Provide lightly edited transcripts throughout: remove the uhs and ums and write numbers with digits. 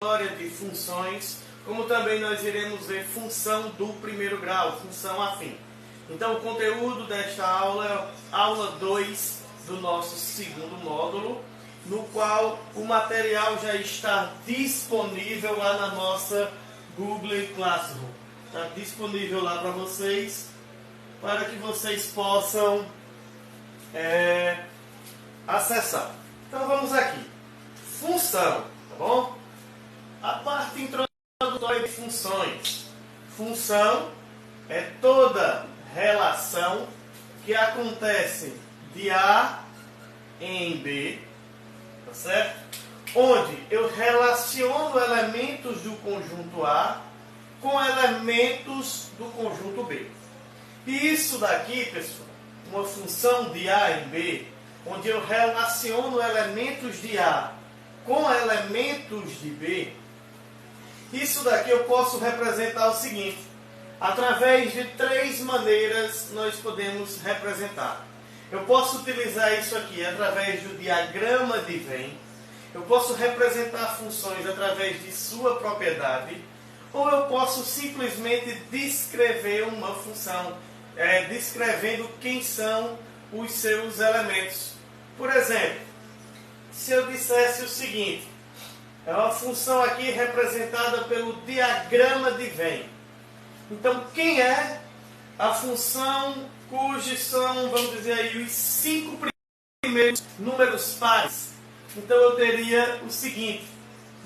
história de funções, como também nós iremos ver função do primeiro grau, função afim. Então o conteúdo desta aula é aula 2 do nosso segundo módulo, no qual o material já está disponível lá na nossa Google Classroom. Está disponível lá para vocês, para que vocês possam acessar. Então vamos aqui. Função, tá bom? A parte introdutória de funções. Função é toda relação que acontece de A em B, tá certo? Onde eu relaciono elementos do conjunto A com elementos do conjunto B. E isso daqui, pessoal, uma função de A em B, onde eu relaciono elementos de A com elementos de B, isso daqui eu posso representar o seguinte: através de 3 maneiras nós podemos representar. Eu posso utilizar isso aqui através do diagrama de Venn, eu posso representar funções através de sua propriedade, ou eu posso simplesmente descrever uma função, descrevendo quem são os seus elementos. Por exemplo, se eu dissesse o seguinte: é uma função aqui representada pelo diagrama de Venn. Então, quem é a função cujos são, vamos dizer aí, os 5 primeiros números pares? Então, eu teria o seguinte: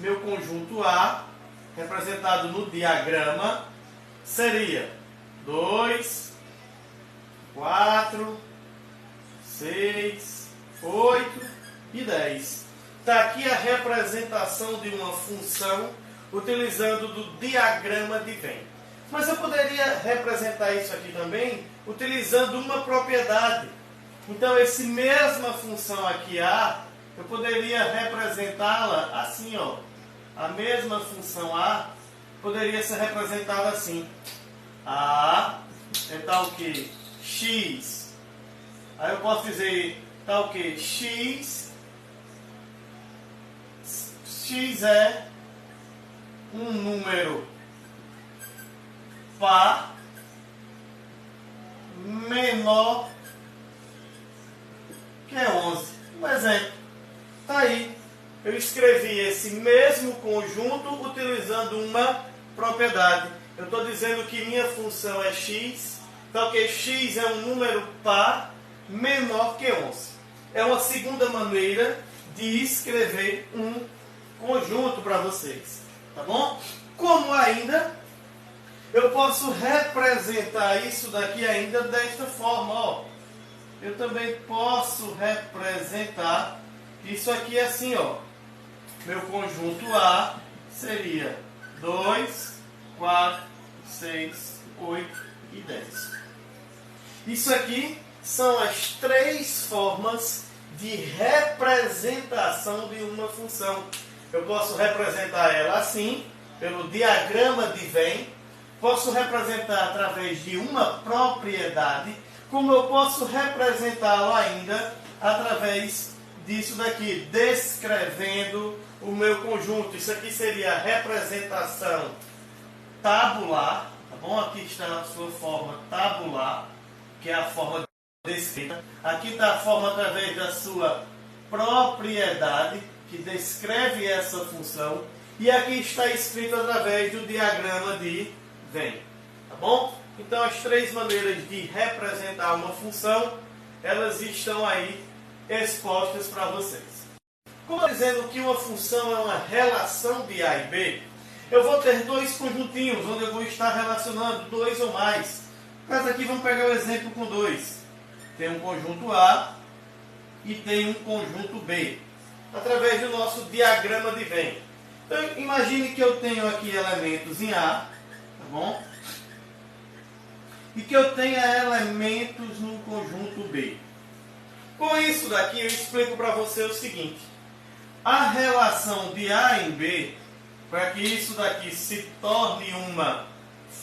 meu conjunto A, representado no diagrama, seria 2, 4, 6, 8 e 10. Está aqui a representação de uma função utilizando do diagrama de Venn. Mas eu poderia representar isso aqui também utilizando uma propriedade. Então, essa mesma função aqui A, eu poderia representá-la assim, ó. A mesma função A poderia ser representada assim. A é tal que x. Aí eu posso dizer tal que x é um número par menor que 11. Um exemplo. Está aí. Eu escrevi esse mesmo conjunto utilizando uma propriedade. Eu estou dizendo que minha função é x, então que x é um número par menor que 11. É uma segunda maneira de escrever um conjunto para vocês, tá bom? Como ainda, eu posso representar isso daqui ainda desta forma, ó. Eu também posso representar isso aqui assim, ó. Meu conjunto A seria 2, 4, 6, 8 e 10. Isso aqui são as 3 formas de representação de uma função. Eu posso representar ela assim, pelo diagrama de Venn, posso representar através de uma propriedade, como eu posso representá-lo ainda através disso daqui, descrevendo o meu conjunto. Isso aqui seria a representação tabular, tá bom? Aqui está a sua forma tabular, que é a forma descrita. Aqui está a forma através da sua propriedade, que descreve essa função. E aqui está escrito através do diagrama de Venn. Tá bom? Então, as 3 maneiras de representar uma função, elas estão aí expostas para vocês. Como dizendo que uma função é uma relação de A e B, eu vou ter 2 conjuntinhos, onde eu vou estar relacionando 2 ou mais. Mas aqui vamos pegar o exemplo com 2. Tem um conjunto A e tem um conjunto B, através do nosso diagrama de Venn. Então, imagine que eu tenho aqui elementos em A, tá bom? E que eu tenha elementos no conjunto B. Com isso daqui, eu explico para você o seguinte: a relação de A em B, para que isso daqui se torne uma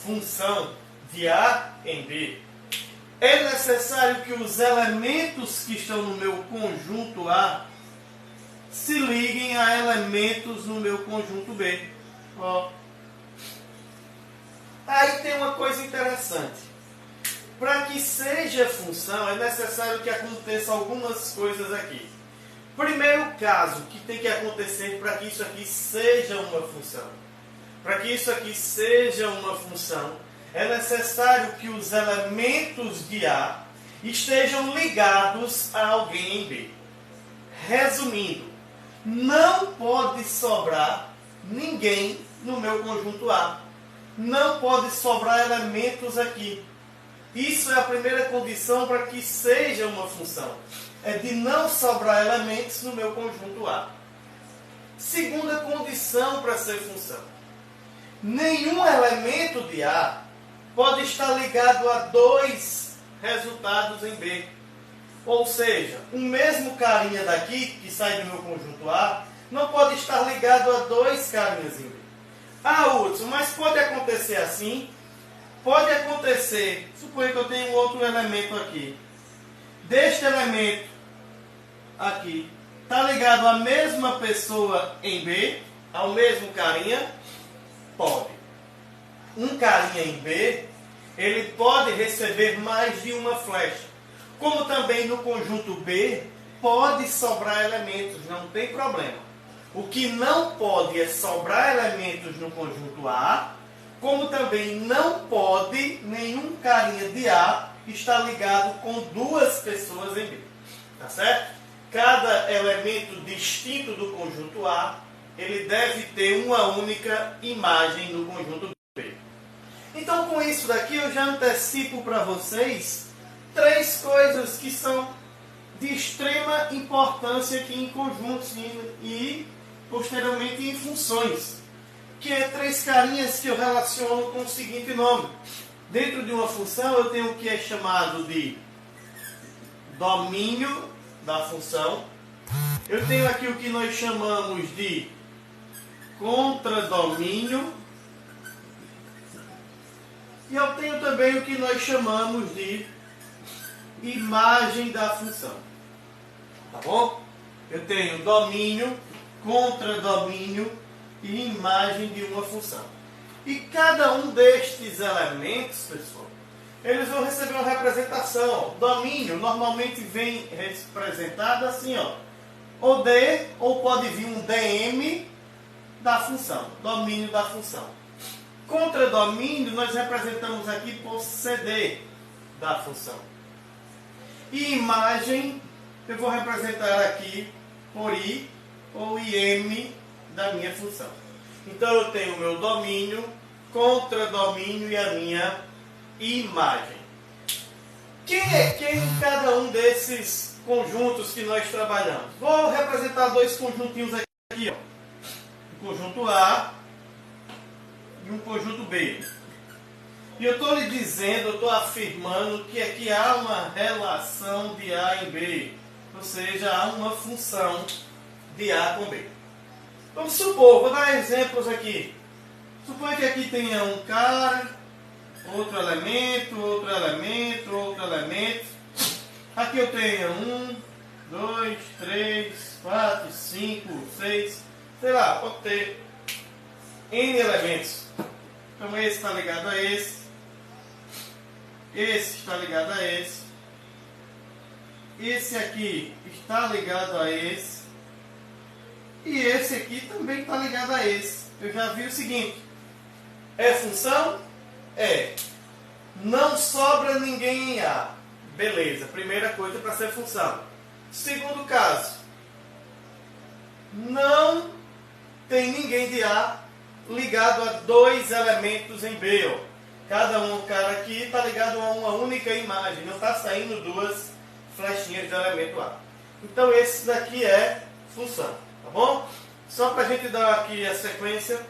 função de A em B, é necessário que os elementos que estão no meu conjunto A se liguem a elementos no meu conjunto B. Ó. Aí tem uma coisa interessante. Para que seja função, é necessário que aconteçam algumas coisas aqui. Primeiro caso que tem que acontecer para que isso aqui seja uma função. Para que isso aqui seja uma função, é necessário que os elementos de A estejam ligados a alguém em B. Resumindo, não pode sobrar ninguém no meu conjunto A. Não pode sobrar elementos aqui. Isso é a primeira condição para que seja uma função. É de não sobrar elementos no meu conjunto A. Segunda condição para ser função. Nenhum elemento de A pode estar ligado a dois resultados em B. Ou seja, o mesmo carinha daqui, que sai do meu conjunto A, não pode estar ligado a dois carinhas em B. Ah, Hudson, mas pode acontecer assim? Pode acontecer, suponha que eu tenho outro elemento aqui. Deste elemento aqui, está ligado à mesma pessoa em B, ao mesmo carinha? Pode. Um carinha em B, ele pode receber mais de uma flecha. Como também no conjunto B, pode sobrar elementos, não tem problema. O que não pode é sobrar elementos no conjunto A, como também não pode nenhum carinha de A estar ligado com duas pessoas em B. Tá certo? Cada elemento distinto do conjunto A, ele deve ter uma única imagem no conjunto B. Então, com isso daqui, eu já antecipo para vocês três coisas que são de extrema importância aqui em conjuntos e posteriormente em funções, que é três carinhas que eu relaciono com o seguinte nome. Dentro de uma função eu tenho o que é chamado de domínio da função. Eu tenho aqui o que nós chamamos de contradomínio. E eu tenho também o que nós chamamos de imagem da função. Tá bom? Eu tenho domínio, contradomínio e imagem de uma função. E cada um destes elementos, pessoal, eles vão receber uma representação. Ó. Domínio normalmente vem representado assim, ó. Ou D, ou pode vir um DM da função. Domínio da função. Contradomínio nós representamos aqui por CD da função. E imagem eu vou representar aqui por I ou IM da minha função. Então eu tenho o meu domínio, contradomínio e a minha imagem. Quem é quem em cada um desses conjuntos que nós trabalhamos? Vou representar dois conjuntinhos aqui. Ó. Um conjunto A e um conjunto B. E eu estou lhe dizendo, eu estou afirmando que aqui há uma relação de A em B. Ou seja, há uma função de A com B. Vamos supor, vou dar exemplos aqui. Suponha que aqui tenha um cara, outro elemento, outro elemento, outro elemento. Aqui eu tenho 1, 2, 3, 4, 5, 6, sei lá, pode ter N elementos. Então esse está ligado a esse. Esse está ligado a esse. Esse aqui está ligado a esse. E esse aqui também está ligado a esse. Eu já vi o seguinte. É função? É. Não sobra ninguém em A. Beleza. Primeira coisa para ser função. Segundo caso. Não tem ninguém de A ligado a dois elementos em B. Ó. Cada um cara aqui está ligado a uma única imagem. Não está saindo duas flechinhas de elemento A. Então esse daqui é função. Tá bom? Só para a gente dar aqui a sequência.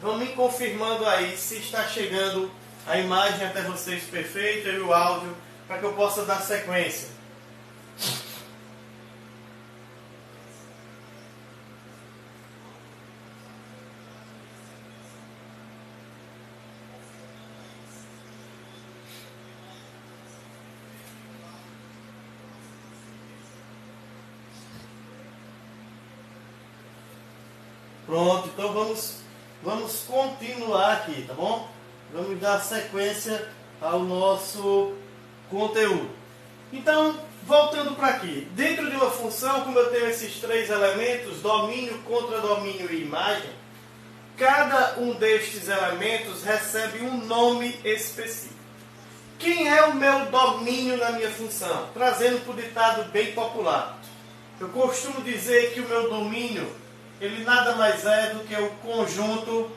Vão me confirmando aí se está chegando a imagem até vocês perfeita e o áudio para que eu possa dar sequência. Pronto, então vamos continuar aqui, tá bom? Vamos dar sequência ao nosso conteúdo. Então, voltando para aqui. Dentro de uma função, como eu tenho esses três elementos, domínio, contradomínio e imagem, cada um destes elementos recebe um nome específico. Quem é o meu domínio na minha função? Trazendo para o ditado bem popular. Eu costumo dizer que o meu domínio, ele nada mais é do que o conjunto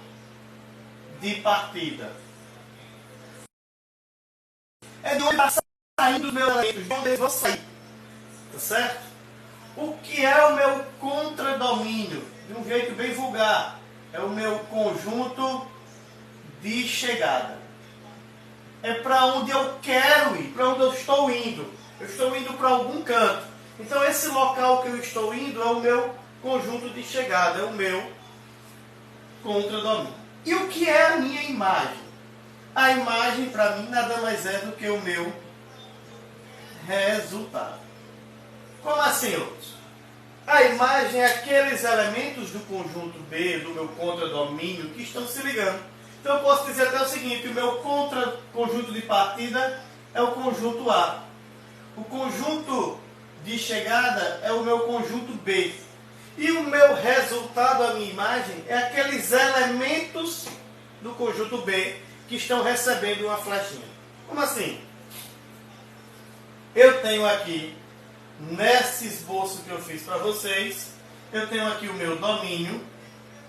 de partida. É de onde está saindo os meus elementos, de onde eles vão sair. Tá certo? O que é o meu contradomínio? De um jeito bem vulgar. É o meu conjunto de chegada. É para onde eu quero ir, para onde eu estou indo. Eu estou indo para algum canto. Então esse local que eu estou indo é o meu conjunto de chegada, é o meu contradomínio. E o que é a minha imagem? A imagem para mim nada mais é do que o meu resultado. Como assim, outros? A imagem é aqueles elementos do conjunto B, do meu contradomínio, que estão se ligando. Então eu posso dizer até o seguinte, o meu conjunto de partida é o conjunto A. O conjunto de chegada é o meu conjunto B. E o meu resultado, a minha imagem, é aqueles elementos do conjunto B que estão recebendo uma flechinha. Como assim? Eu tenho aqui, nesse esboço que eu fiz para vocês, eu tenho aqui o meu domínio,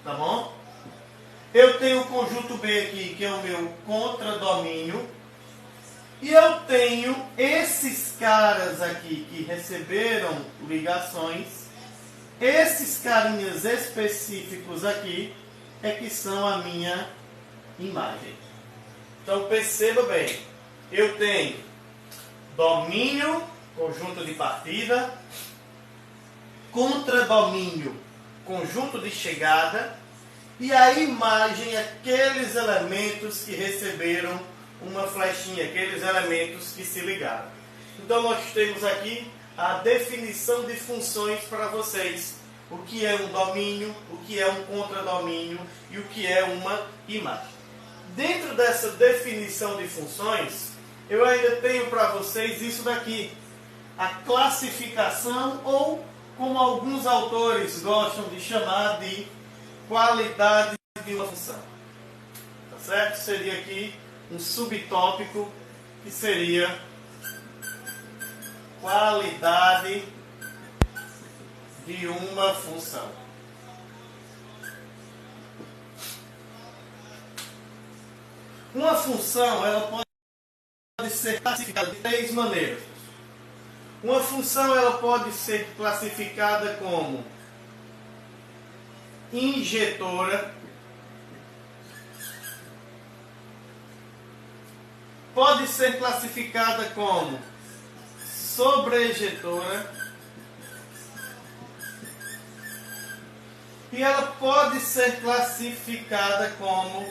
tá bom? Eu tenho o conjunto B aqui, que é o meu contradomínio. E eu tenho esses caras aqui que receberam ligações. Esses carinhas específicos aqui é que são a minha imagem. Então perceba bem, eu tenho domínio, conjunto de partida, contradomínio, conjunto de chegada, e a imagem, aqueles elementos que receberam uma flechinha, aqueles elementos que se ligaram. Então nós temos aqui a definição de funções para vocês. O que é um domínio, o que é um contradomínio e o que é uma imagem. Dentro dessa definição de funções, eu ainda tenho para vocês isso daqui. A classificação, ou como alguns autores gostam de chamar de qualidade de uma função. Tá certo? Seria aqui um subtópico que seria qualidade de uma função. Uma função, ela pode ser classificada de três maneiras. Uma função, ela pode ser classificada como injetora, pode ser classificada como sobrejetora e ela pode ser classificada como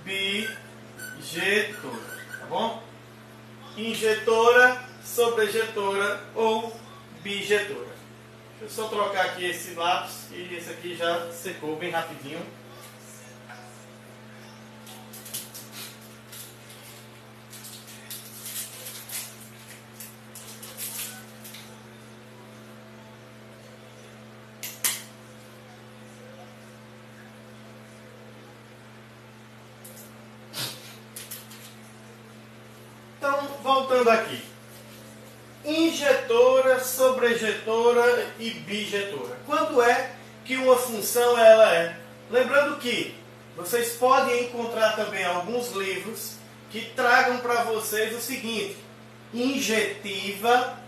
bijetora, tá bom? Injetora, sobrejetora ou bijetora. Deixa eu só trocar aqui esse lápis e esse aqui já secou bem rapidinho. Então, voltando aqui. Injetora, sobrejetora e bijetora. Quando é que uma função ela é? Lembrando que vocês podem encontrar também alguns livros que tragam para vocês o seguinte: injetiva,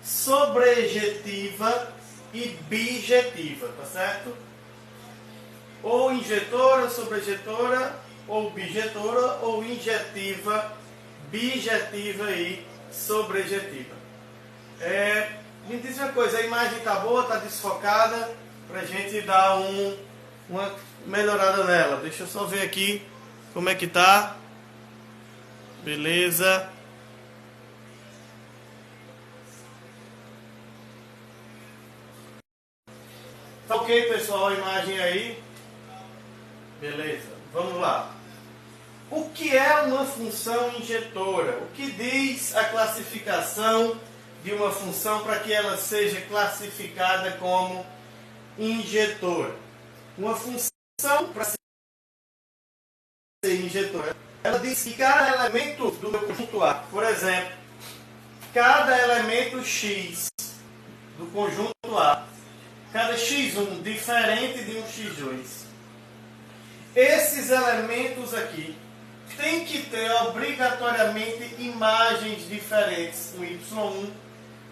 sobrejetiva e bijetiva, tá certo? Ou injetora, sobrejetora, ou bijetora, ou injetiva, bijetiva e sobrejetiva. Me diz uma coisa, a imagem está boa, está desfocada, para a gente dar uma melhorada nela. Deixa eu só ver aqui como é que tá. Beleza. ok, pessoal, a imagem aí? Beleza, vamos lá. O que é uma função injetora? O que diz a classificação de uma função para que ela seja classificada como injetora? Uma função, para ser injetora, ela diz que cada elemento do meu conjunto A, por exemplo, cada elemento X do conjunto A, cada x1 diferente de um x2, esses elementos aqui têm que ter obrigatoriamente imagens diferentes, um y1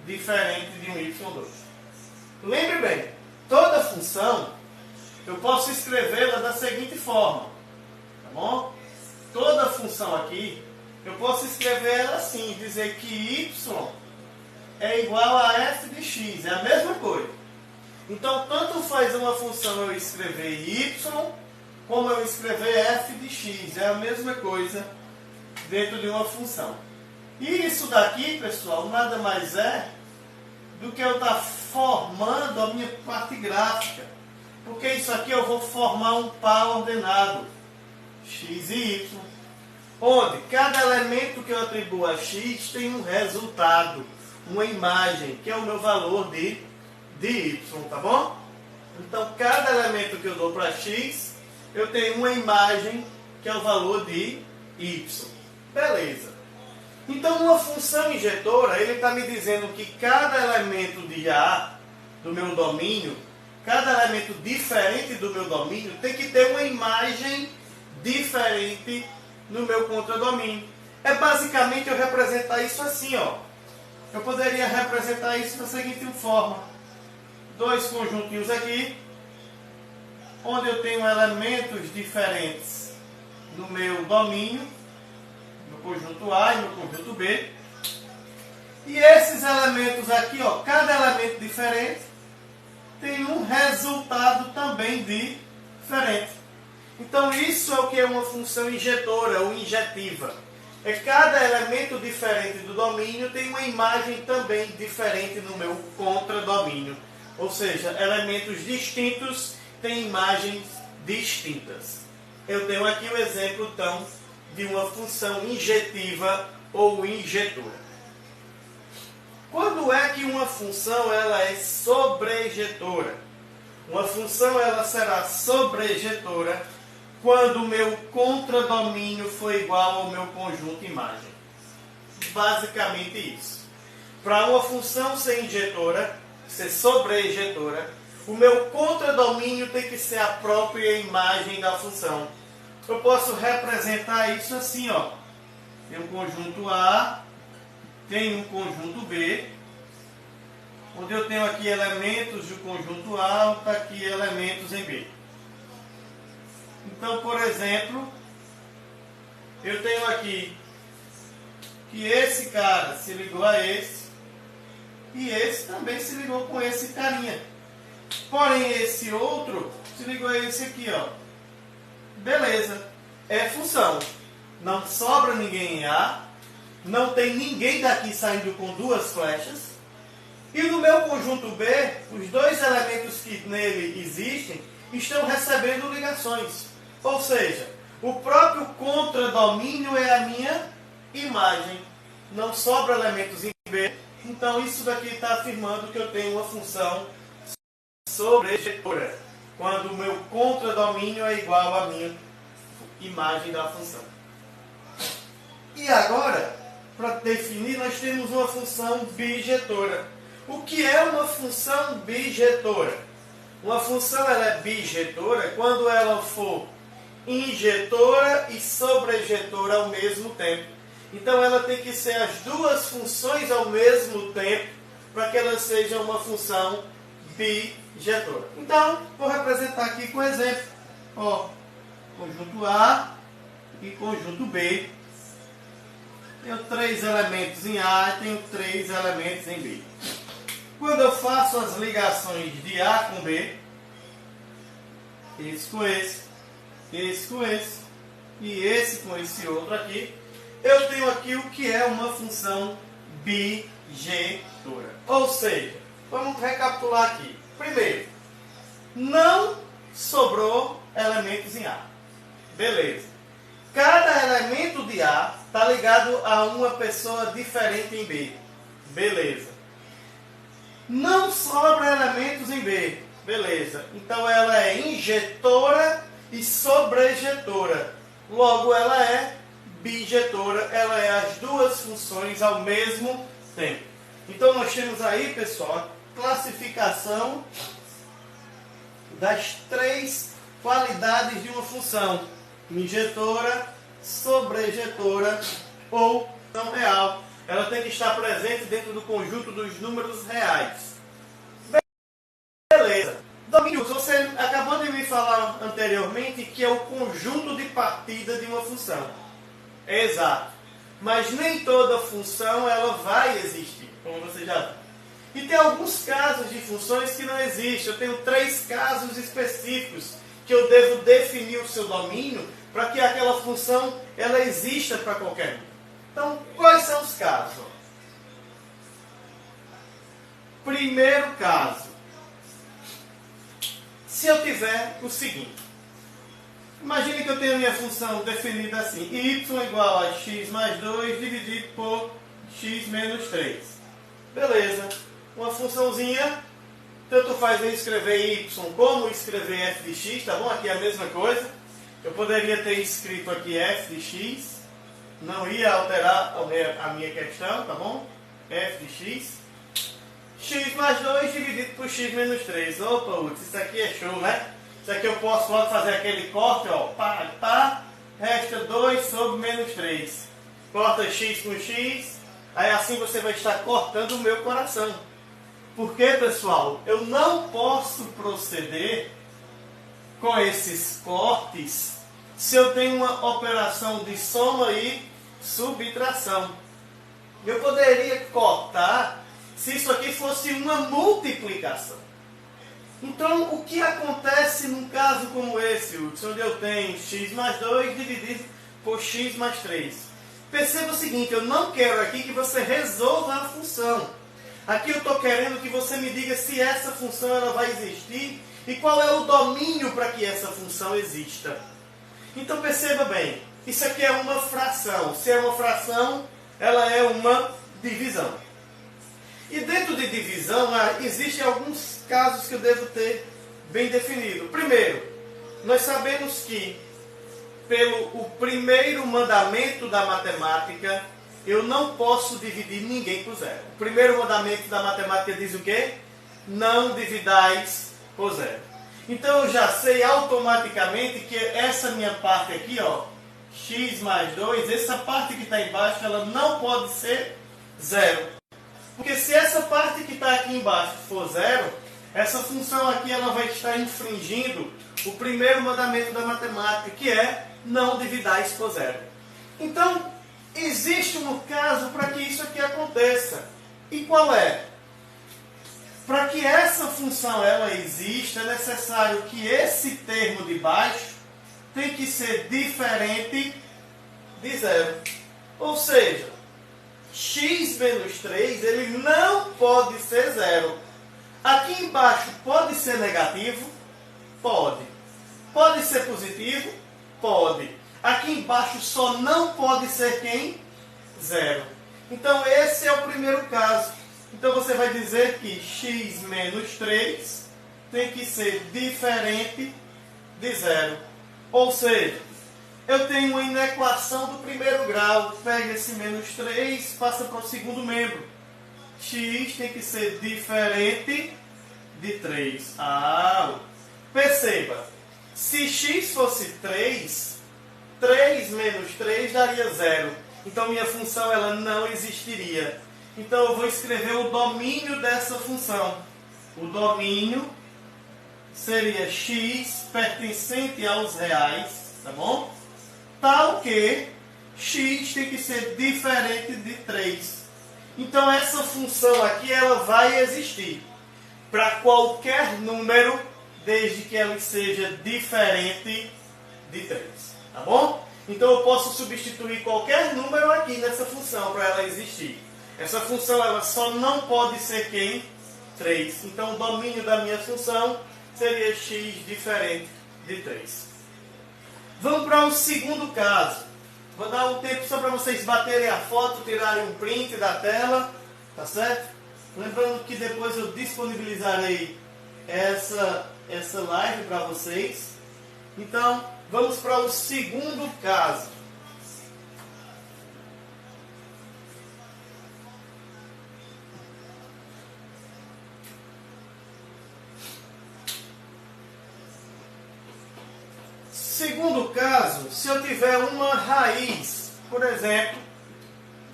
diferente de um y2. Lembre bem, toda função eu posso escrevê-la da seguinte forma, tá bom? Toda função aqui eu posso escrever ela assim, dizer que y é igual a f de x, é a mesma coisa. Então, tanto faz uma função eu escrever y, como eu escrever f de x, é a mesma coisa dentro de uma função. E isso daqui, pessoal, nada mais é do que eu estar formando a minha parte gráfica. Porque isso aqui eu vou formar um par ordenado, x e y, onde cada elemento que eu atribuo a x tem um resultado, uma imagem, que é o meu valor de y, tá bom? Então, cada elemento que eu dou para x, eu tenho uma imagem que é o valor de y. Beleza. Então, uma função injetora, ele está me dizendo que cada elemento de A, do meu domínio, cada elemento diferente do meu domínio, tem que ter uma imagem diferente no meu contradomínio. É basicamente eu representar isso assim, ó. Eu poderia representar isso da seguinte forma. Dois conjuntinhos aqui, onde eu tenho elementos diferentes no meu domínio, no conjunto A e no conjunto B. E esses elementos aqui, ó, cada elemento diferente tem um resultado também diferente. Então isso é o que é uma função injetora ou injetiva. É cada elemento diferente do domínio tem uma imagem também diferente no meu contradomínio. Ou seja, elementos distintos têm imagens distintas. Eu tenho aqui o exemplo, então, de uma função injetiva ou injetora. Quando é que uma função ela é sobrejetora? Uma função ela será sobrejetora quando o meu contradomínio for igual ao meu conjunto imagem. Basicamente isso. Para uma função ser injetora, ser sobrejetora, o meu contradomínio tem que ser a própria imagem da função. Eu posso representar isso assim, ó. Tem um conjunto A, tem um conjunto B, onde eu tenho aqui elementos do conjunto A, está aqui elementos em B. Então, por exemplo, eu tenho aqui que esse cara se ligou a esse, e esse também se ligou com esse carinha. Porém, esse outro se ligou a esse aqui, ó. Beleza. É função. Não sobra ninguém em A. Não tem ninguém daqui saindo com duas flechas. E no meu conjunto B, os dois elementos que nele existem estão recebendo ligações. Ou seja, o próprio contradomínio é a minha imagem. Não sobra elementos em B. Então isso daqui está afirmando que eu tenho uma função sobrejetora, quando o meu contradomínio é igual à minha imagem da função. E agora, para definir, nós temos uma função bijetora. O que é uma função bijetora? Uma função ela é bijetora quando ela for injetora e sobrejetora ao mesmo tempo. Então ela tem que ser as duas funções ao mesmo tempo para que ela seja uma função bijetora. Então, vou representar aqui com exemplo. Ó, conjunto A e conjunto B. Tenho 3 elementos em A e tenho 3 elementos em B. Quando eu faço as ligações de A com B, esse com esse com esse e esse com esse outro aqui, eu tenho aqui o que é uma função bijetora. Ou seja, vamos recapitular aqui. Primeiro, não sobrou elementos em A. Beleza. Cada elemento de A está ligado a uma pessoa diferente em B. Beleza. Não sobra elementos em B. Beleza. Então ela é injetora e sobrejetora. Logo ela é bijetora. Ela é as duas funções ao mesmo tempo. Então nós temos aí, pessoal, a classificação das três qualidades de uma função: injetora, sobrejetora ou função real. Ela tem que estar presente dentro do conjunto dos números reais. Beleza. Domínio, você acabou de me falar anteriormente que é o conjunto de partida de uma função. Exato. Mas nem toda função ela vai existir, como você já viu. E tem alguns casos de funções que não existem. Eu tenho 3 casos específicos que eu devo definir o seu domínio para que aquela função ela exista para qualquer um. Então, quais são os casos? Primeiro caso. Se eu tiver o seguinte. Imagine que eu tenho a minha função definida assim. Y igual a x mais 2 dividido por x menos 3. Beleza. Uma funçãozinha, tanto faz eu escrever y como escrever f de x, tá bom? Aqui é a mesma coisa. Eu poderia ter escrito aqui f de x, não ia alterar a minha questão, tá bom? F de x. X mais 2 dividido por x menos 3. Opa, isso aqui é show, né? Isso aqui eu posso logo fazer aquele corte, ó. Pá, pá, resta 2 sobre menos 3. Corta x com x, aí assim você vai estar cortando o meu coração. Porque, pessoal, eu não posso proceder com esses cortes se eu tenho uma operação de soma e subtração. Eu poderia cortar se isso aqui fosse uma multiplicação. Então, o que acontece num caso como esse, onde eu tenho x mais 2 dividido por x mais 3? Perceba o seguinte, eu não quero aqui que você resolva a função. Aqui eu estou querendo que você me diga se essa função ela vai existir e qual é o domínio para que essa função exista. Então perceba bem, isso aqui é uma fração. Se é uma fração, ela é uma divisão. E dentro de divisão, existem alguns casos que eu devo ter bem definido. Primeiro, nós sabemos que pelo o primeiro mandamento da matemática, eu não posso dividir ninguém por zero. O primeiro mandamento da matemática diz o quê? Não dividais por zero. Então eu já sei automaticamente que essa minha parte aqui, ó, x mais 2, essa parte que está embaixo, ela não pode ser zero. Porque se essa parte que está aqui embaixo for zero, essa função aqui ela vai estar infringindo o primeiro mandamento da matemática, que é não dividais por zero. Então, existe um caso para que isso aqui aconteça. E qual é? Para que essa função ela exista, é necessário que esse termo de baixo tem que ser diferente de zero. Ou seja, x menos 3 ele não pode ser zero. Aqui embaixo pode ser negativo? Pode. Pode ser positivo? Pode. Aqui embaixo só não pode ser quem? Zero. Então esse é o primeiro caso. Então você vai dizer que x menos 3 tem que ser diferente de zero. Ou seja, eu tenho uma inequação do primeiro grau. Pega esse menos 3, passa para o segundo membro. X tem que ser diferente de 3. Perceba, se x fosse 3, 3 menos 3 daria 0. Então minha função ela não existiria. Então eu vou escrever o domínio dessa função. O domínio seria x pertencente aos reais, tá bom? Tal que x tem que ser diferente de 3. Então essa função aqui ela vai existir para qualquer número, desde que ela seja diferente de 3. Tá bom? Então eu posso substituir qualquer número aqui nessa função para ela existir. Essa função ela só não pode ser quem? 3. Então o domínio da minha função seria x diferente de 3. Vamos para o segundo caso. Vou dar um tempo só para vocês baterem a foto, tirarem um print da tela, tá certo? Lembrando que depois eu disponibilizarei essa live para vocês. Então, vamos para o segundo caso. Segundo caso, se eu tiver uma raiz, por exemplo,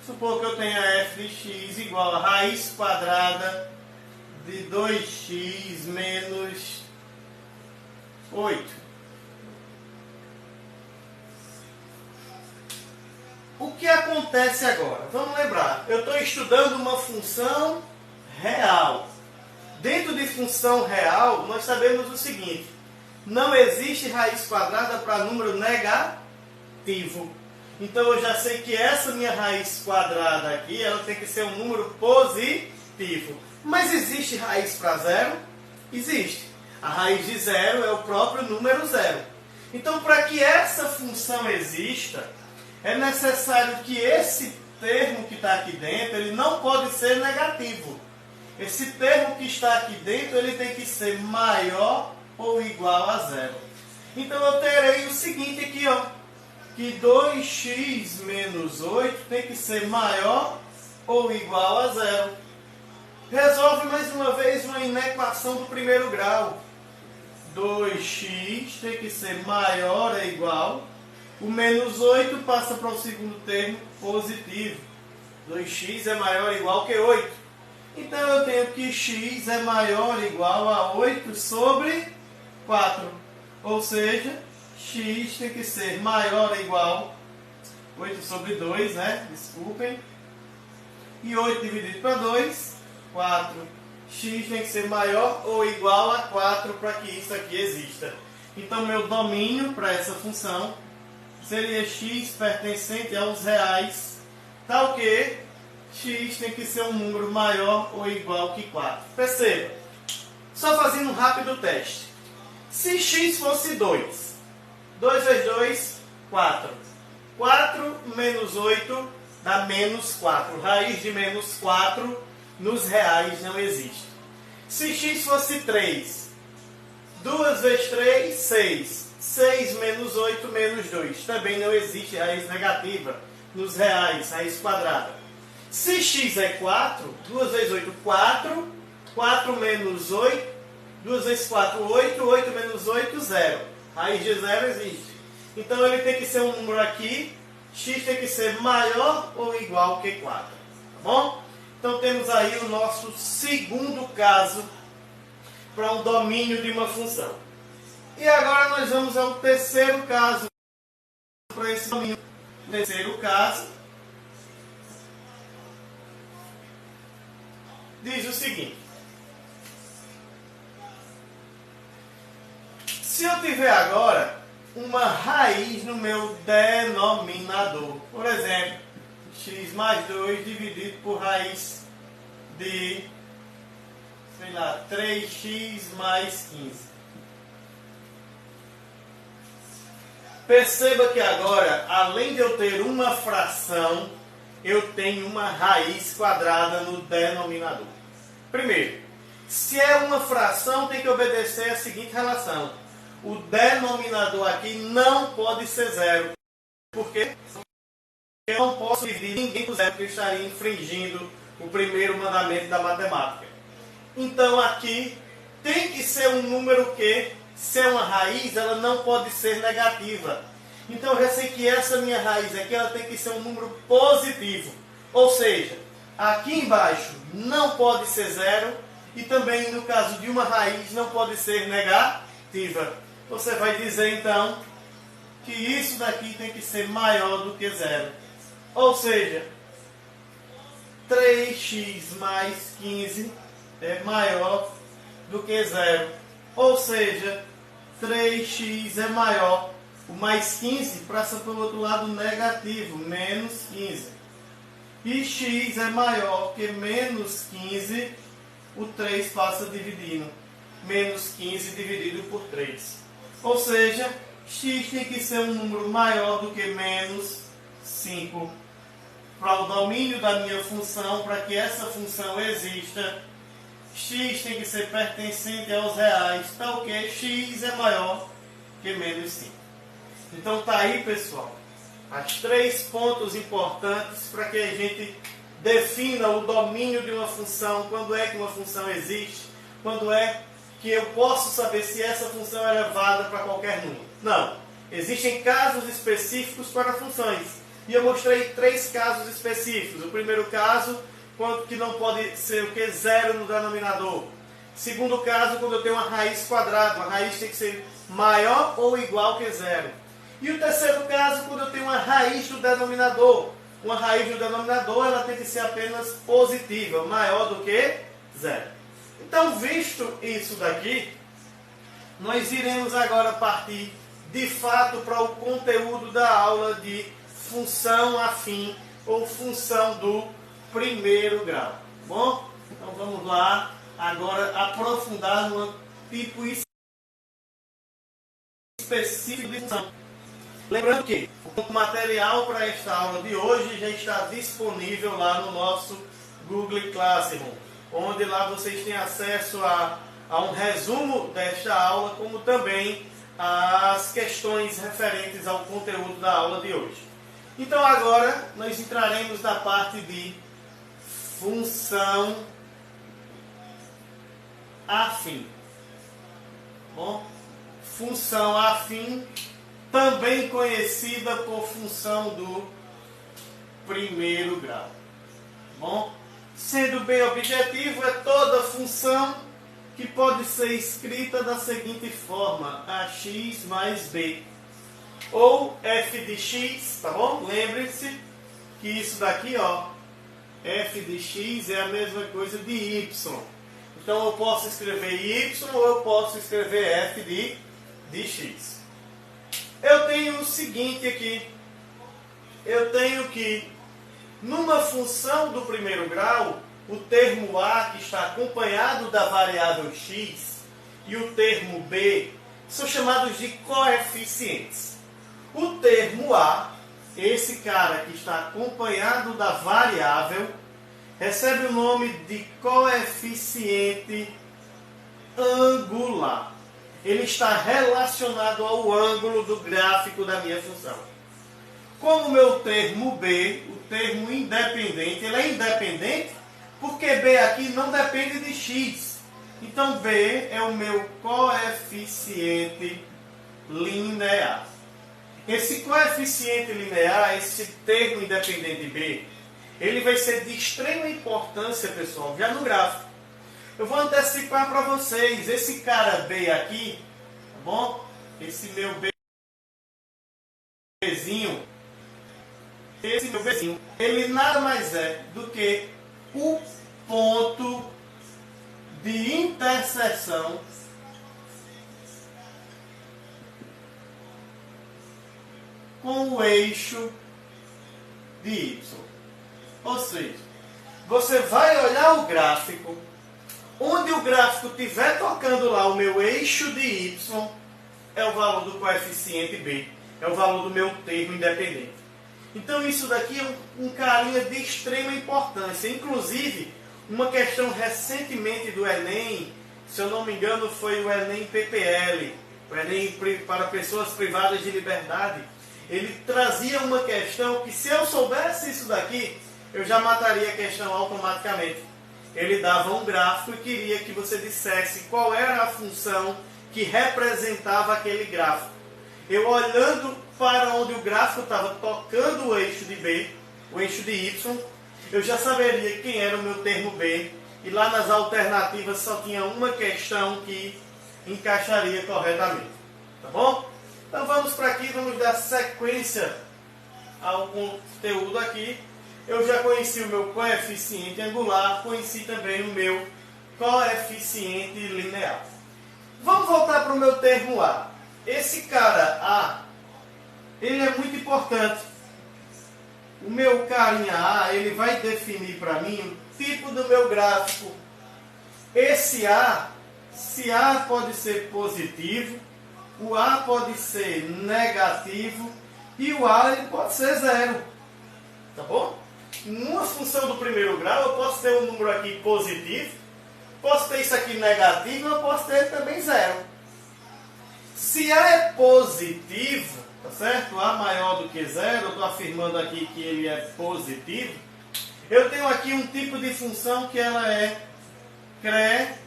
supor que eu tenha f de x igual a raiz quadrada de 2x menos 8. O que acontece agora? Vamos lembrar, eu estou estudando uma função real. Dentro de função real, nós sabemos o seguinte: não existe raiz quadrada para número negativo. Então eu já sei que essa minha raiz quadrada aqui, ela tem que ser um número positivo. Mas existe raiz para zero? Existe. A raiz de zero é o próprio número zero. Então, para que essa função exista, é necessário que esse termo que está aqui dentro, ele não pode ser negativo. Esse termo que está aqui dentro, ele tem que ser maior ou igual a zero. Então eu terei o seguinte aqui, ó, que 2x menos 8 tem que ser maior ou igual a zero. Resolve mais uma vez uma inequação do primeiro grau. 2x tem que ser maior ou igual. O menos 8 passa para o segundo termo positivo. 2x é maior ou igual que 8. Então eu tenho que x é maior ou igual a 8 sobre 4. Ou seja, x tem que ser maior ou igual a 8 sobre 2, né? Desculpem. E 8 dividido para 2, 4. X tem que ser maior ou igual a 4 para que isso aqui exista. Então, meu domínio para essa função seria x pertencente aos reais, tal que x tem que ser um número maior ou igual que 4. Perceba, só fazendo um rápido teste. Se x fosse 2, 2 vezes 2, 4. 4 menos 8 dá menos 4. Raiz de menos 4 nos reais não existe. Se x fosse 3, 2 vezes 3, 6. 6 menos 8 menos 2. Também não existe raiz negativa nos reais, raiz quadrada. Se x é 4, 2 vezes 8, 4. 4 menos 8. 2 vezes 4, 8. 8 menos 8, 0. Raiz de 0 existe. Então ele tem que ser um número aqui. X tem que ser maior ou igual que 4. Tá bom? Então temos aí o nosso segundo caso para um domínio de uma função. E agora nós vamos ao terceiro caso para esse domínio. O terceiro caso diz o seguinte: se eu tiver agora uma raiz no meu denominador, por exemplo, x mais 2 dividido por raiz de, sei lá, 3x mais 15. Perceba que agora, além de eu ter uma fração, eu tenho uma raiz quadrada no denominador. Primeiro, se é uma fração, tem que obedecer a seguinte relação: o denominador aqui não pode ser zero. Por quê? Eu não posso dividir ninguém por zero, porque eu estaria infringindo o primeiro mandamento da matemática. Então aqui tem que ser um número que, se é uma raiz, ela não pode ser negativa. Então eu já sei que essa minha raiz aqui, ela tem que ser um número positivo. Ou seja, aqui embaixo não pode ser zero, e também no caso de uma raiz não pode ser negativa. Você vai dizer então que isso daqui tem que ser maior do que zero. Ou seja, 3x mais 15 é maior do que zero. Ou seja, 3x é maior. O mais 15 passa para o outro lado negativo, menos 15. E x é maior que menos 15, o 3 passa dividindo. menos 15 dividido por 3. Ou seja, x tem que ser um número maior do que menos 5. Para o domínio da minha função, para que essa função exista, x tem que ser pertencente aos reais, tal que x é maior que menos 5. Então tá aí, pessoal, as 3 pontos importantes para que a gente defina o domínio de uma função, quando é que uma função existe, quando é que eu posso saber se essa função é válida para qualquer número. Não, existem casos específicos para funções. E eu mostrei 3 casos específicos. O primeiro caso, que não pode ser o que? Zero no denominador. Segundo caso, quando eu tenho uma raiz quadrada. A raiz tem que ser maior ou igual que zero. E o terceiro caso, quando eu tenho uma raiz do denominador. Uma raiz do denominador, ela tem que ser apenas positiva, maior do que zero. Então, visto isso daqui, nós iremos agora partir de fato para o conteúdo da aula de função afim ou função do primeiro grau. Bom, então vamos lá agora aprofundar no tipo específico de função. Lembrando que o material para esta aula de hoje já está disponível lá no nosso Google Classroom, onde lá vocês têm acesso a um resumo desta aula, como também as questões referentes ao conteúdo da aula de hoje. Então agora nós entraremos na parte de função afim. Bom, função afim, também conhecida por função do primeiro grau. Bom, sendo bem objetivo, é toda função que pode ser escrita da seguinte forma: ax mais b. Ou f de x, tá bom? Lembre-se que isso daqui, ó, f de x é a mesma coisa de y. Então eu posso escrever y ou eu posso escrever f de x. Eu tenho o seguinte aqui. Eu tenho que, numa função do primeiro grau, o termo a, que está acompanhado da variável x, e o termo b são chamados de coeficientes. O termo a, esse cara que está acompanhado da variável, recebe o nome de coeficiente angular. Ele está relacionado ao ângulo do gráfico da minha função. Como o meu termo b, o termo independente, ele é independente porque b aqui não depende de x. Então b é o meu coeficiente linear. Esse coeficiente linear, esse termo independente de b, ele vai ser de extrema importância, pessoal, já no gráfico. Eu vou antecipar para vocês, esse cara b aqui, tá bom? Esse meu bzinho, ele nada mais é do que o ponto de interseção com o eixo de y. Ou seja, você vai olhar o gráfico, onde o gráfico estiver tocando lá o meu eixo de y, é o valor do coeficiente b, é o valor do meu termo independente. Então isso daqui é um carinha de extrema importância. Inclusive, uma questão recentemente do Enem, se eu não me engano foi o Enem PPL, o Enem para pessoas privadas de liberdade, ele trazia uma questão que, se eu soubesse isso daqui, eu já mataria a questão automaticamente. Ele dava um gráfico e queria que você dissesse qual era a função que representava aquele gráfico. Eu olhando para onde o gráfico estava tocando o eixo de b, o eixo de y, eu já saberia quem era o meu termo b, e lá nas alternativas só tinha uma questão que encaixaria corretamente. Tá bom? Então vamos para aqui, vamos dar sequência ao conteúdo aqui. Eu já conheci o meu coeficiente angular, conheci também o meu coeficiente linear. Vamos voltar para o meu termo a. Esse cara a, ele é muito importante. O meu carinha a, ele vai definir para mim o tipo do meu gráfico. Esse a se A pode ser positivo, o A pode ser negativo e o A ele pode ser zero. Tá bom? Numa função do primeiro grau, eu posso ter um número aqui positivo, posso ter isso aqui negativo, eu posso ter também zero. Se A é positivo, tá certo? A maior do que zero, eu estou afirmando aqui que ele é positivo, eu tenho aqui um tipo de função que ela é crescente.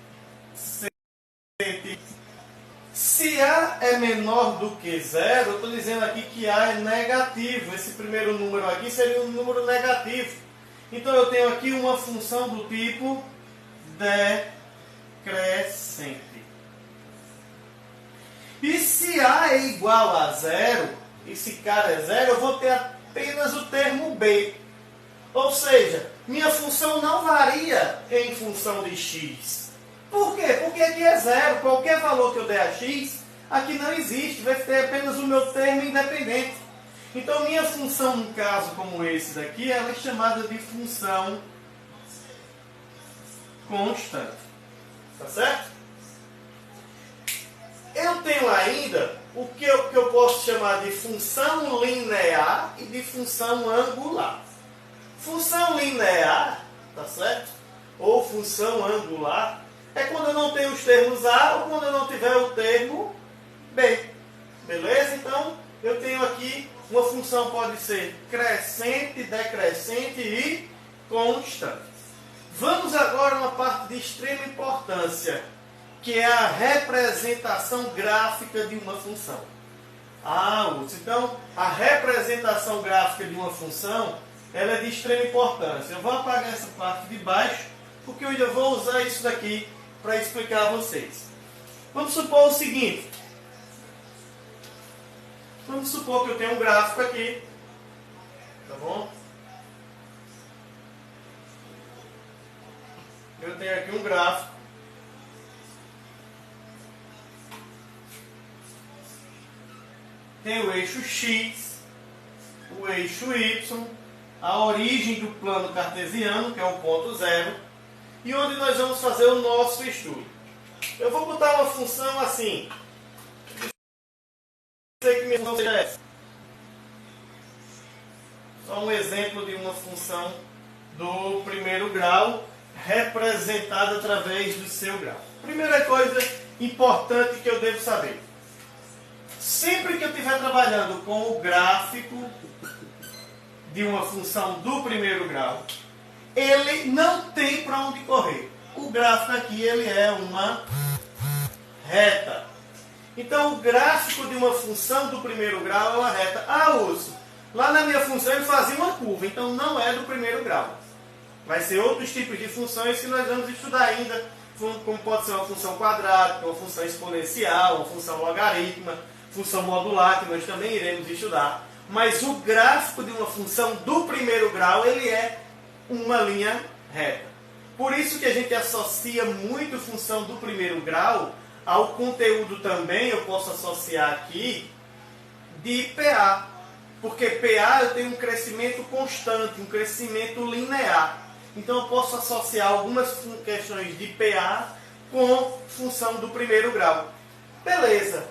Se A é menor do que zero, eu estou dizendo aqui que A é negativo. Esse primeiro número aqui seria um número negativo. Então eu tenho aqui uma função do tipo decrescente. E se A é igual a zero, e se cara é zero, eu vou ter apenas o termo B. Ou seja, minha função não varia em função de x. Por quê? Porque aqui é zero. Qualquer valor que eu der a x, aqui não existe. Vai ter apenas o meu termo independente. Então, minha função, num caso como esse daqui, ela é chamada de função constante. Tá certo? Eu tenho ainda o que eu posso chamar de função linear e de função angular. Função linear, tá certo? Ou função angular, é quando eu não tenho os termos A ou quando eu não tiver o termo B. Beleza? Então, eu tenho aqui uma função pode ser crescente, decrescente e constante. Vamos agora a uma parte de extrema importância, que é a representação gráfica de uma função. Então, a representação gráfica de uma função, ela é de extrema importância. Eu vou apagar essa parte de baixo, porque eu ainda vou usar isso daqui para explicar a vocês. Vamos supor o seguinte. Vamos supor que eu tenho um gráfico aqui. Tá bom? Eu tenho aqui um gráfico. Tem o eixo X, o eixo Y, a origem do plano cartesiano, que é o ponto zero, e onde nós vamos fazer o nosso estudo. Eu vou botar uma função assim. Sei que minha função seja essa. Só um exemplo de uma função do primeiro grau, representada através do seu grau. Primeira coisa importante que eu devo saber. Sempre que eu estiver trabalhando com o gráfico de uma função do primeiro grau, ele não tem para onde correr. O gráfico aqui ele é uma reta. Então, o gráfico de uma função do primeiro grau é uma reta. Urso, lá na minha função ele fazia uma curva, então não é do primeiro grau. Vai ser outros tipos de funções que nós vamos estudar ainda, como pode ser uma função quadrática, uma função exponencial, uma função logarítmica, função modular, que nós também iremos estudar. Mas o gráfico de uma função do primeiro grau, ele é uma linha reta. Por isso que a gente associa muito função do primeiro grau ao conteúdo também, eu posso associar aqui, de PA. Porque PA eu tenho um crescimento constante, um crescimento linear. Então eu posso associar algumas questões de PA com função do primeiro grau. Beleza.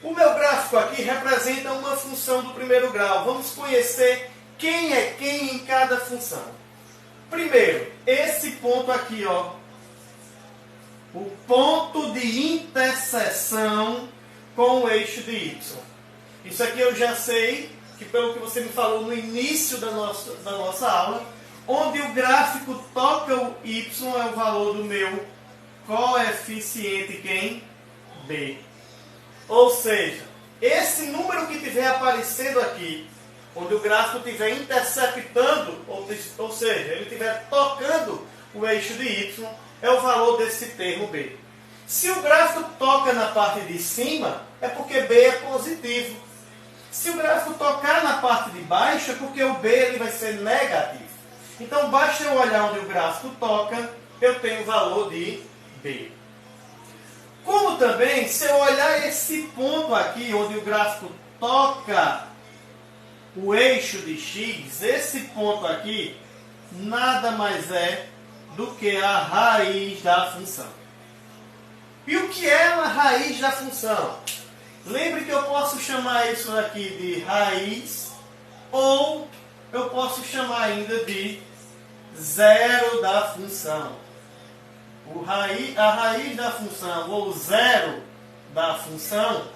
O meu gráfico aqui representa uma função do primeiro grau. Vamos conhecer quem é quem em cada função. Primeiro, esse ponto aqui, ó, o ponto de interseção com o eixo de Y. Isso aqui eu já sei, que pelo que você me falou no início da nossa aula, onde o gráfico toca o Y é o valor do meu coeficiente, quem? B. Ou seja, esse número que estiver aparecendo aqui, onde o gráfico estiver interceptando, ou seja, ele estiver tocando o eixo de Y, é o valor desse termo B. Se o gráfico toca na parte de cima, é porque B é positivo. Se o gráfico tocar na parte de baixo, é porque o B ele vai ser negativo. Então, basta eu olhar onde o gráfico toca, eu tenho o valor de B. Como também, se eu olhar esse ponto aqui, onde o gráfico toca o eixo de X, esse ponto aqui, nada mais é do que a raiz da função. E o que é uma raiz da função? Lembre que eu posso chamar isso aqui de raiz, ou eu posso chamar ainda de zero da função. A raiz da função, ou o zero da função,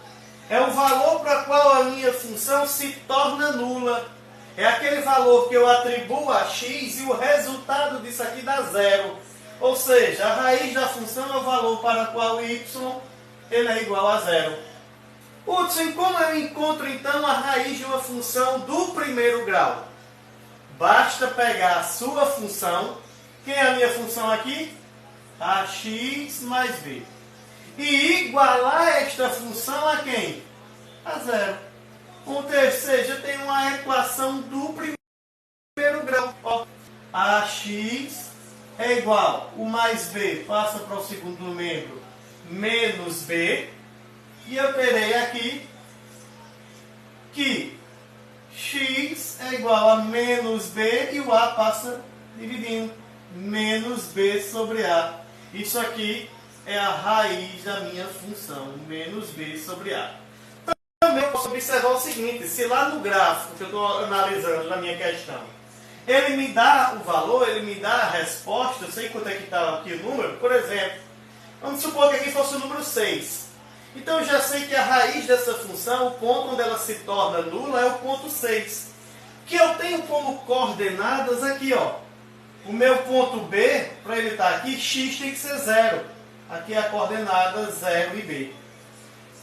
é o valor para qual a minha função se torna nula. É aquele valor que eu atribuo a x e o resultado disso aqui dá zero. Ou seja, a raiz da função é o valor para o qual y ele é igual a zero. Hudson, como eu encontro então a raiz de uma função do primeiro grau? Basta pegar a sua função. Quem é a minha função aqui? Ax mais b. E igualar esta função a quem? A zero. Ou seja, eu tenho uma equação do primeiro grau. Ó, ax é igual, o mais b passa para o segundo membro, menos b. E eu terei aqui que x é igual a menos b e o a passa dividindo. Menos b sobre a. Isso aqui é a raiz da minha função, menos b sobre a. Também eu posso observar o seguinte, se lá no gráfico que eu estou analisando na minha questão, ele me dá o valor, ele me dá a resposta, eu sei quanto é que está aqui o número, por exemplo, vamos supor que aqui fosse o número 6. Então eu já sei que a raiz dessa função, o ponto onde ela se torna nula, é o ponto 6. Que eu tenho como coordenadas aqui, ó. O meu ponto B, para ele estar aqui, x tem que ser 0. Aqui é a coordenada 0 e b.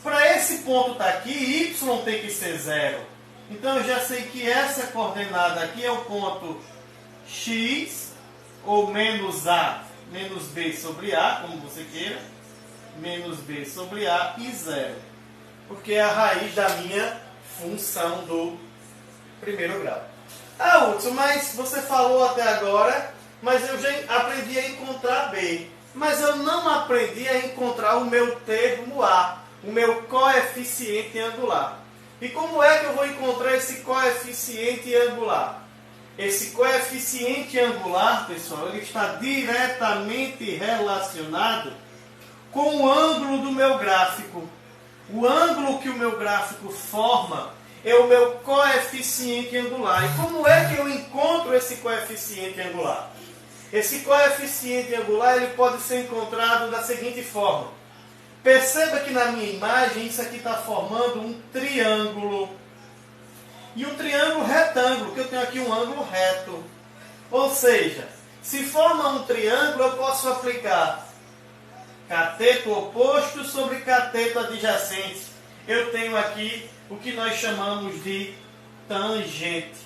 Para esse ponto estar aqui, y tem que ser 0. Então eu já sei que essa coordenada aqui é o ponto x, ou menos a, menos b sobre a, como você queira. Menos b sobre a e 0. Porque é a raiz da minha função do primeiro grau. Ah, Hudson, mas você falou até agora, mas eu já aprendi a encontrar b. Mas eu não aprendi a encontrar o meu termo a, o meu coeficiente angular. E como é que eu vou encontrar esse coeficiente angular? Esse coeficiente angular, pessoal, ele está diretamente relacionado com o ângulo do meu gráfico. O ângulo que o meu gráfico forma é o meu coeficiente angular. E como é que eu encontro esse coeficiente angular? Esse coeficiente angular ele pode ser encontrado da seguinte forma. Perceba que na minha imagem isso aqui está formando um triângulo. E um triângulo retângulo, que eu tenho aqui um ângulo reto. Ou seja, se forma um triângulo, eu posso aplicar cateto oposto sobre cateto adjacente. Eu tenho aqui o que nós chamamos de tangente.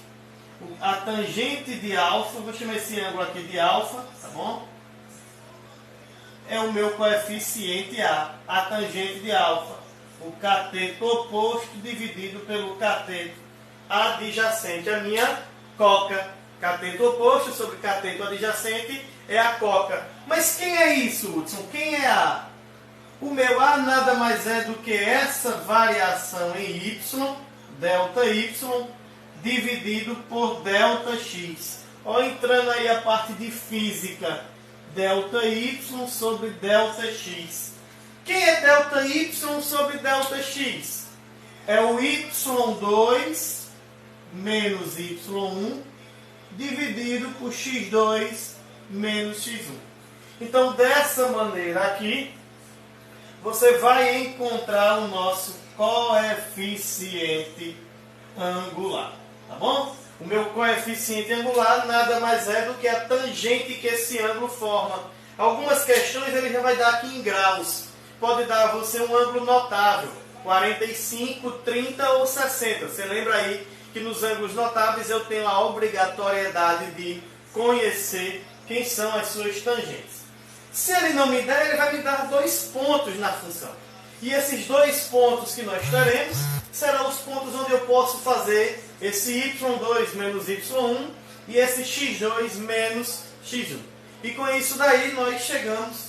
A tangente de alfa, vou chamar esse ângulo aqui de alfa, tá bom? É o meu coeficiente a tangente de alfa. O cateto oposto dividido pelo cateto adjacente. A minha coca. Cateto oposto sobre cateto adjacente é a coca. Mas quem é isso, Hudson? Quem é a? O meu a nada mais é do que essa variação em y, delta y, dividido por delta x. Ó, entrando aí a parte de física. Delta y sobre delta x. Quem é delta y sobre delta x? É o y2 menos y1 dividido por x2 menos x1. Então, dessa maneira aqui, você vai encontrar o nosso coeficiente angular. Tá bom? O meu coeficiente angular nada mais é do que a tangente que esse ângulo forma. Algumas questões ele já vai dar aqui em graus. Pode dar a você um ângulo notável, 45, 30 ou 60. Você lembra aí que nos ângulos notáveis eu tenho a obrigatoriedade de conhecer quem são as suas tangentes. Se ele não me der, ele vai me dar 2 pontos na função. E esses 2 pontos que nós teremos serão os pontos onde eu posso fazer esse y2 menos y1 e esse x2 menos x1. E com isso daí nós chegamos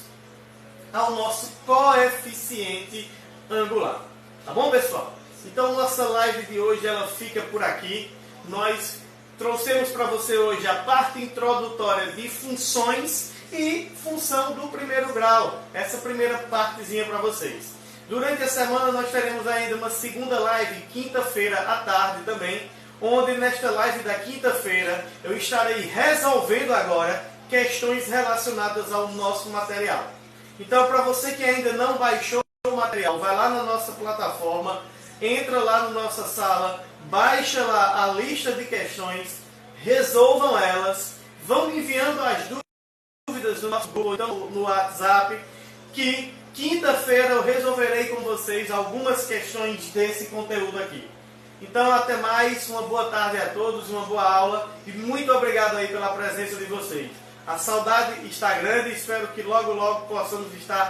ao nosso coeficiente angular. Tá bom, pessoal? Então nossa live de hoje ela fica por aqui. Nós trouxemos para você hoje a parte introdutória de funções e função do primeiro grau, essa primeira partezinha para vocês. Durante a semana nós teremos ainda uma segunda live, quinta-feira à tarde também, onde nesta live da quinta-feira eu estarei resolvendo agora questões relacionadas ao nosso material. Então, para você que ainda não baixou o material, vai lá na nossa plataforma, entra lá na nossa sala, baixa lá a lista de questões, resolvam elas, vão enviando as dúvidas no nosso grupo, então no WhatsApp, que quinta-feira eu resolverei com vocês algumas questões desse conteúdo aqui. Então, até mais, uma boa tarde a todos, uma boa aula e muito obrigado aí pela presença de vocês. A saudade está grande e espero que logo, logo possamos estar